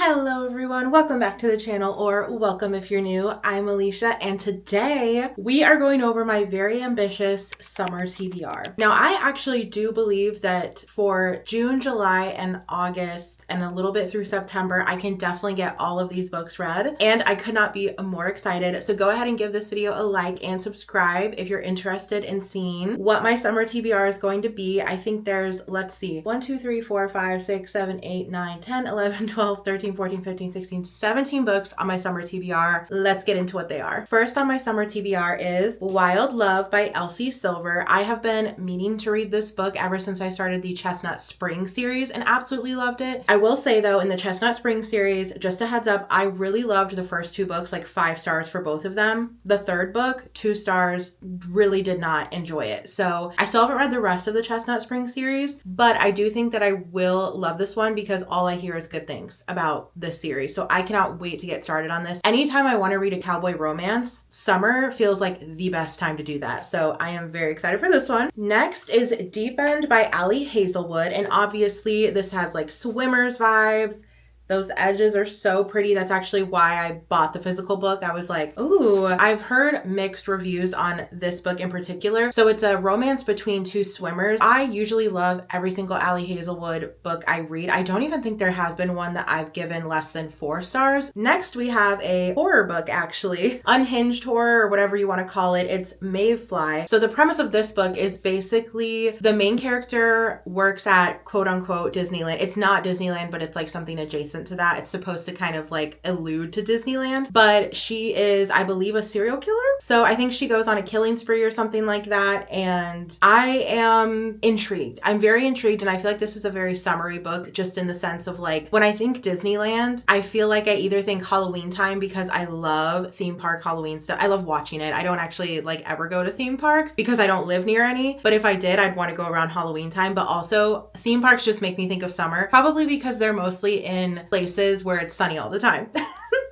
Hello everyone, welcome back to the channel, or welcome if you're new. I'm Alicia, and today we are going over my very ambitious summer TBR. Now, I actually do believe that for June, July, and August, and a little bit through September, I can definitely get all of these books read, and I could not be more excited. So go ahead and give this video a like and subscribe if you're interested in seeing what my summer TBR is going to be. I think there's, let's see, 1, 2, 3, 4, 5, 6, 7, 8, 9, 10, 11, 12, 13, 14, 15, 16, 17 books on my summer TBR. Let's get into what they are. First on my summer TBR is Wild Love by Elsie Silver. I have been meaning to read this book ever since I started the Chestnut Spring series and absolutely loved it. I will say though, in the Chestnut Spring series, just a heads up, I really loved the first two books, like 5 stars for both of them. The third book, 2 stars, really did not enjoy it. So I still haven't read the rest of the Chestnut Spring series, but I do think that I will love this one because all I hear is good things about this series. So I cannot wait to get started on this. Anytime I want to read a cowboy romance, summer feels like the best time to do that. So I am very excited for this one. Next is Deep End by Ali Hazelwood. And obviously this has like swimmers vibes. Those edges are so pretty. That's actually why I bought the physical book. I was like, ooh, I've heard mixed reviews on this book in particular. So it's a romance between 2 swimmers. I usually love every single Ali Hazelwood book I read. I don't even think there has been one that I've given less than 4 stars. Next, we have a horror book, actually. Unhinged horror, or whatever you want to call it. It's Mavefly. So the premise of this book is basically the main character works at quote unquote Disneyland. It's not Disneyland, but it's like something adjacent to that. It's supposed to kind of like allude to Disneyland, but she is, I believe, a serial killer. So I think she goes on a killing spree or something like that. And I am intrigued. I'm very intrigued. And I feel like this is a very summery book, just in the sense of like, when I think Disneyland, I feel like I either think Halloween time because I love theme park Halloween stuff. I love watching it. I don't actually like ever go to theme parks because I don't live near any, but if I did, I'd want to go around Halloween time. But also theme parks just make me think of summer, probably because they're mostly in places where it's sunny all the time.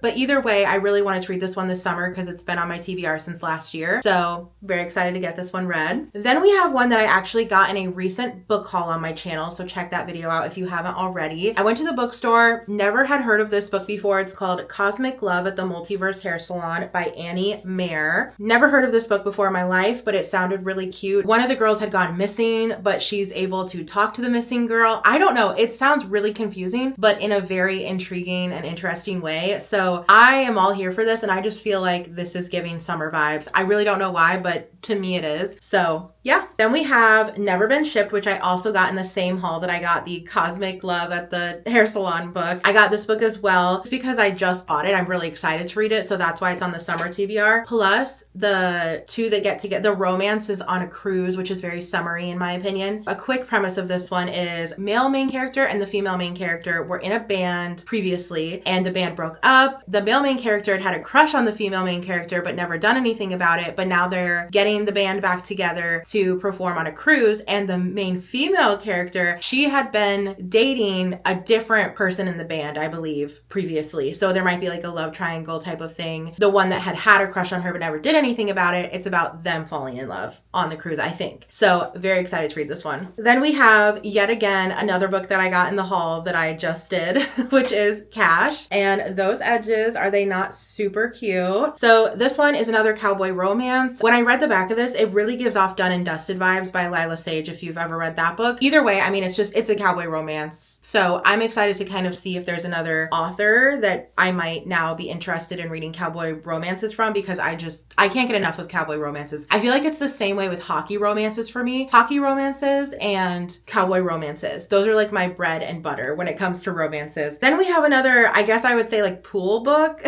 But either way, I really wanted to read this one this summer because it's been on my TBR since last year. So very excited to get this one read. Then we have one that I actually got in a recent book haul on my channel. So check that video out if you haven't already. I went to the bookstore, never had heard of this book before. It's called Cosmic Love at the Multiverse Hair Salon by Annie Mayer. Never heard of this book before in my life, but it sounded really cute. One of the girls had gone missing, but she's able to talk to the missing girl. I don't know. It sounds really confusing, but in a very intriguing and interesting way. So I am all here for this, and I just feel like this is giving summer vibes. I really don't know why, but to me it is. So yeah. Then we have Never Been Shipped, which I also got in the same haul that I got the Cosmic Love at the Hair Salon book. I got this book as well just because I just bought it. I'm really excited to read it, so that's why it's on the summer TBR. Plus, the two that get together, the romance is on a cruise, which is very summery in my opinion. A quick premise of this one is male main character and the female main character were in a band previously, and the band broke up. The male main character had a crush on the female main character but never done anything about it, but now they're getting the band back together to perform on a cruise, and the main female character, she had been dating a different person in the band, I believe, previously. So there might be like a love triangle type of thing. The one that had a crush on her but never did anything about it, it's about them falling in love on the cruise, I think. So very excited to read this one. Then we have yet again another book that I got in the haul that I just did, which is Cash. And those edges, are they not super cute? So this one is another cowboy romance. When I read the back of this, it really gives off Done and Dusted vibes by Lila Sage, if you've ever read that book. Either way, I mean, it's a cowboy romance. So I'm excited to kind of see if there's another author that I might now be interested in reading cowboy romances from, because I can't get enough of cowboy romances. I feel like it's the same way with hockey romances for me. Hockey romances and cowboy romances. Those are like my bread and butter when it comes to romances. Then we have another, I guess I would say like pool book.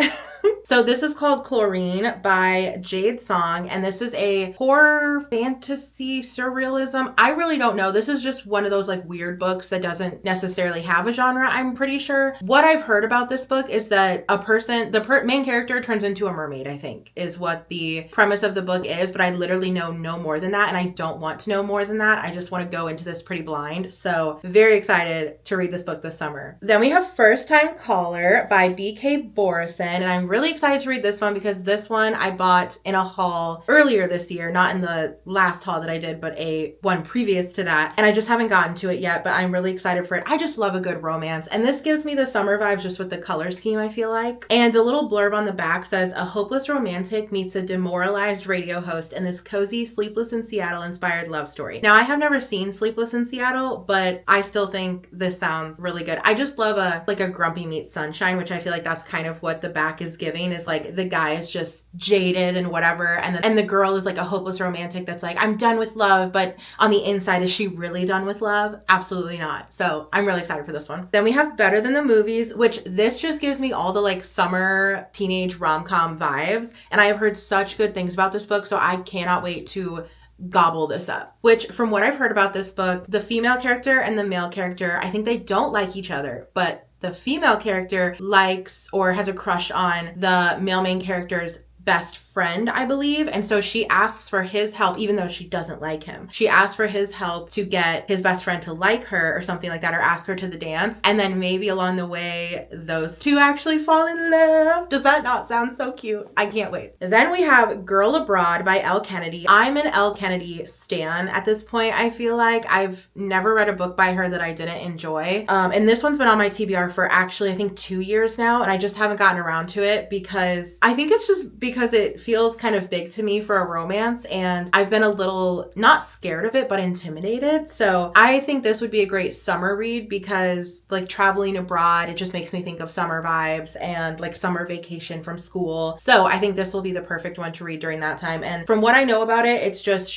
So this is called Chlorine by Jade Song, and this is a horror, fantasy, surrealism. I really don't know. This is just one of those like weird books that doesn't necessarily have a genre, I'm pretty sure. What I've heard about this book is that the main character turns into a mermaid, I think, is what the premise of the book is, but I literally know no more than that, and I don't want to know more than that. I just want to go into this pretty blind. So very excited to read this book this summer. Then we have First Time Caller by B.K. Borison, and I'm really excited to read this one because this one I bought in a haul earlier this year, not in the last haul that I did, but one previous to that. And I just haven't gotten to it yet, but I'm really excited for it. I just love a good romance. And this gives me the summer vibes just with the color scheme, I feel like. And the little blurb on the back says, a hopeless romantic meets a demoralized radio host in this cozy Sleepless in Seattle inspired love story. Now, I have never seen Sleepless in Seattle, but I still think this sounds really good. I just love a grumpy meets sunshine, which I feel like that's kind of what the back is giving, is like the guy is just jaded and whatever, and the girl is like a hopeless romantic that's like, I'm done with love, but on the inside, is she really done with love? Absolutely not. So I'm really excited for this one. Then we have Better Than the Movies, which this just gives me all the like summer teenage rom-com vibes, and I have heard such good things about this book, so I cannot wait to gobble this up. Which, from what I've heard about this book, the female character and the male character, I think they don't like each other, but the female character likes or has a crush on the male main character's best friend, I believe. And so she asks for his help, even though she doesn't like him. She asks for his help to get his best friend to like her or something like that, or ask her to the dance. And then maybe along the way, those two actually fall in love. Does that not sound so cute? I can't wait. Then we have Girl Abroad by Elle Kennedy. I'm an Elle Kennedy stan at this point. I feel like I've never read a book by her that I didn't enjoy. And this one's been on my TBR for actually, I think 2 years now. And I just haven't gotten around to it because I think it's just because it feels kind of big to me for a romance, and I've been a little not scared of it but intimidated. So I think this would be a great summer read because like traveling abroad, it just makes me think of summer vibes and like summer vacation from school. So I think this will be the perfect one to read during that time. And from what I know about it, it's just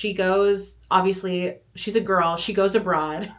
obviously she's a girl, she goes abroad.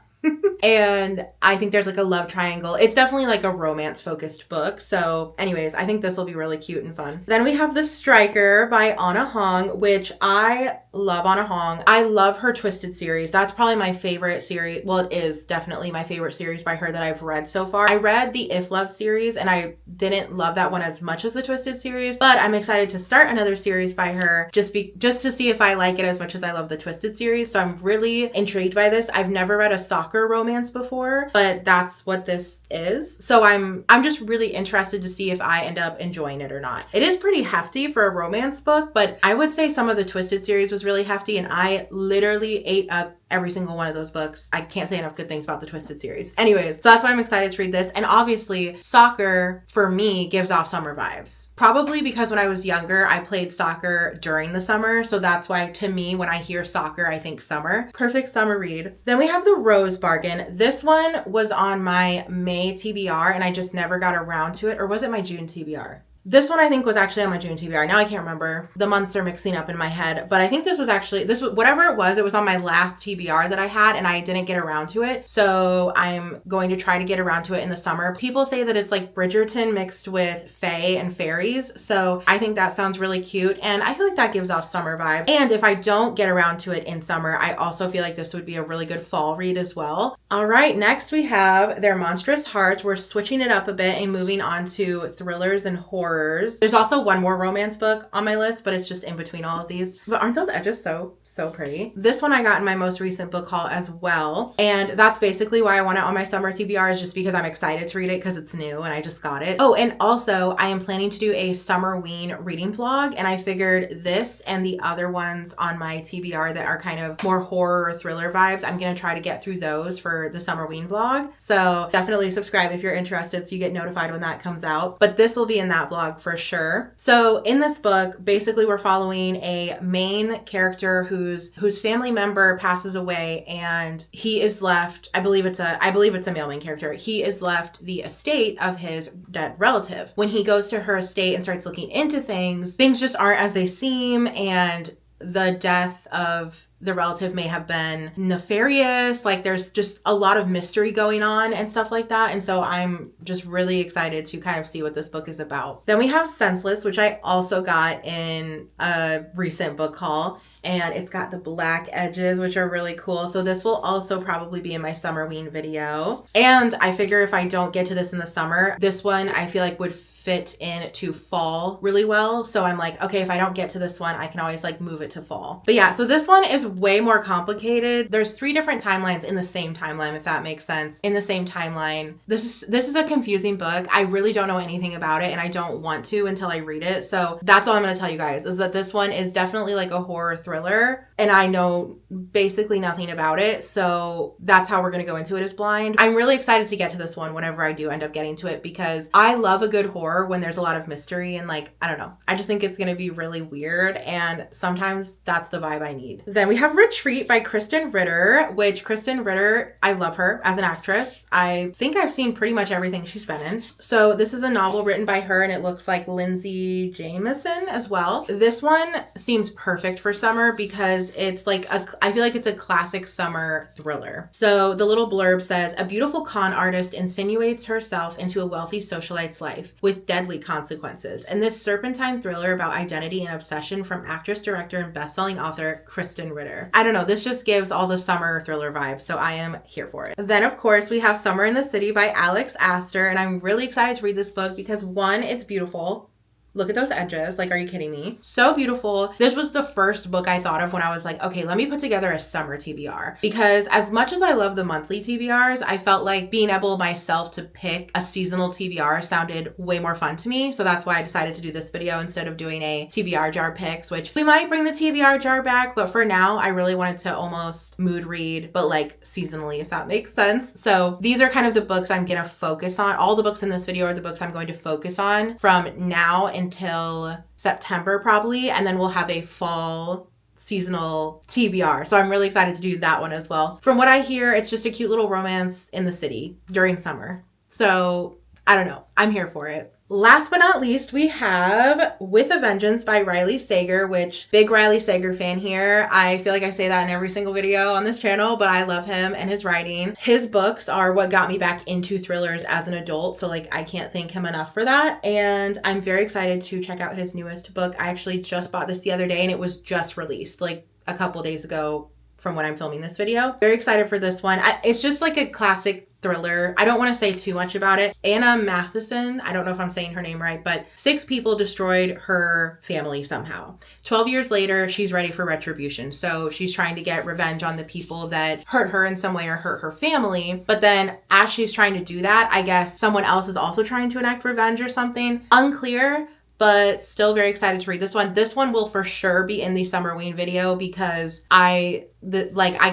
And I think there's like a love triangle. It's definitely like a romance focused book. So anyways, I think this will be really cute and fun. Then we have The Striker by Anna Hong, which I love Anna Hong. I love her Twisted series. That's probably my favorite series. Well, it is definitely my favorite series by her that I've read so far. I read the If Love series and I didn't love that one as much as the Twisted series, but I'm excited to start another series by her just to see if I like it as much as I love the Twisted series. So I'm really intrigued by this. I've never read a soccer romance before, but that's what this is. So I'm just really interested to see if I end up enjoying it or not. It is pretty hefty for a romance book, but I would say some of the Twisted series was really hefty, and I literally ate up every single one of those books. I can't say enough good things about the Twisted series. Anyways, so that's why I'm excited to read this. And obviously, soccer for me gives off summer vibes. Probably because when I was younger, I played soccer during the summer. So that's why to me, when I hear soccer, I think summer. Perfect summer read. Then we have The Rose Bargain. This one was on my May TBR and I just never got around to it. Or was it my June TBR? This one I think was actually on my June TBR. Now I can't remember. The months are mixing up in my head, but I think this was whatever it was on my last TBR that I had and I didn't get around to it. So I'm going to try to get around to it in the summer. People say that it's like Bridgerton mixed with fae and fairies. So I think that sounds really cute. And I feel like that gives off summer vibes. And if I don't get around to it in summer, I also feel like this would be a really good fall read as well. All right, next we have Their Monstrous Hearts. We're switching it up a bit and moving on to thrillers and horror. There's also one more romance book on my list, but it's just in between all of these. But aren't those edges so pretty? This one I got in my most recent book haul as well. And that's basically why I want it on my summer TBR, is just because I'm excited to read it because it's new and I just got it. Oh, and also I am planning to do a Summerween reading vlog, and I figured this and the other ones on my TBR that are kind of more horror or thriller vibes, I'm going to try to get through those for the Summerween vlog. So definitely subscribe if you're interested so you get notified when that comes out. But this will be in that vlog for sure. So in this book, basically we're following a main character whose family member passes away, and he is left, I believe it's a male main character. He is left the estate of his dead relative. When he goes to her estate and starts looking into things just aren't as they seem, and the death of the relative may have been nefarious. Like there's just a lot of mystery going on and stuff like that. And so I'm just really excited to kind of see what this book is about. Then we have Senseless, which I also got in a recent book haul. and it's got the black edges, which are really cool. So this will also probably be in my summer ween video. And I figure if I don't get to this in the summer, this one I feel like would fit into fall really well. So I'm like, okay, if I don't get to this one, I can always like move it to fall. But yeah, so this one is way more complicated. There's 3 different timelines in the same timeline, if that makes sense. In the same timeline. This is a confusing book. I really don't know anything about it, and I don't want to until I read it. So that's all I'm going to tell you guys, is that this one is definitely like a horror thriller, and I know basically nothing about it. So that's how we're going to go into it, as blind. I'm really excited to get to this one whenever I do end up getting to it, because I love a good horror when there's a lot of mystery, and like, I don't know, I just think it's gonna be really weird, and sometimes that's the vibe I need. Then we have Retreat by Kristen Ritter, which Kristen Ritter, I love her as an actress. I think I've seen pretty much everything she's been in. So this is a novel written by her, and it looks like Lindsay Jameson as well. This one seems perfect for summer because it's like I feel like it's a classic summer thriller. So the little blurb says, a beautiful con artist insinuates herself into a wealthy socialite's life with deadly consequences. And this serpentine thriller about identity and obsession from actress, director, and best-selling author Kristen Ritter. I don't know, this just gives all the summer thriller vibes, so I am here for it. Then of course we have Summer in the City by Alex Astor, and I'm really excited to read this book because 1, it's beautiful. Look at those edges. Like, are you kidding me? So beautiful. This was the first book I thought of when I was like, okay, let me put together a summer TBR. Because as much as I love the monthly TBRs, I felt like being able myself to pick a seasonal TBR sounded way more fun to me. So that's why I decided to do this video instead of doing a TBR jar picks, which we might bring the TBR jar back. But for now, I really wanted to almost mood read, but like seasonally, if that makes sense. So these are kind of the books I'm going to focus on. All the books in this video are the books I'm going to focus on from now until September probably, and then we'll have a fall seasonal TBR. So I'm really excited to do that one as well. From what I hear, it's just a cute little romance in the city during summer. So I don't know. I'm here for it. Last but not least, we have With a Vengeance by Riley Sager, which big Riley Sager fan here. I feel like I say that in every single video on this channel, but I love him and his writing. His books are what got me back into thrillers as an adult. So like, I can't thank him enough for that. And I'm very excited to check out his newest book. I actually just bought this the other day and it was just released like a couple days ago from when I'm filming this video. Very excited for this one. It's just like a classic thriller. I don't want to say too much about it. Anna Matheson, I don't know if I'm saying her name right, but 6 people destroyed her family somehow. 12 years later, she's ready for retribution. So she's trying to get revenge on the people that hurt her in some way or hurt her family. But then as she's trying to do that, I guess someone else is also trying to enact revenge or something. Unclear, but still very excited to read this one. This one will for sure be in the summer ween video because I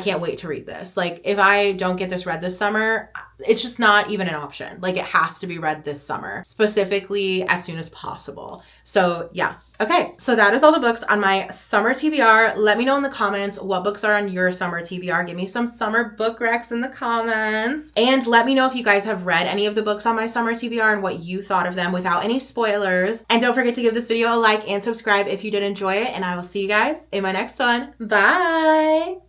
can't wait to read this. Like, if I don't get this read this summer, it's just not even an option. Like, it has to be read this summer, specifically as soon as possible. So yeah. Okay, so that is all the books on my summer TBR. Let me know in the comments what books are on your summer TBR. Give me some summer book recs in the comments. And let me know if you guys have read any of the books on my summer TBR and what you thought of them without any spoilers. And don't forget to give this video a like and subscribe if you did enjoy it. And I will see you guys in my next one. Bye!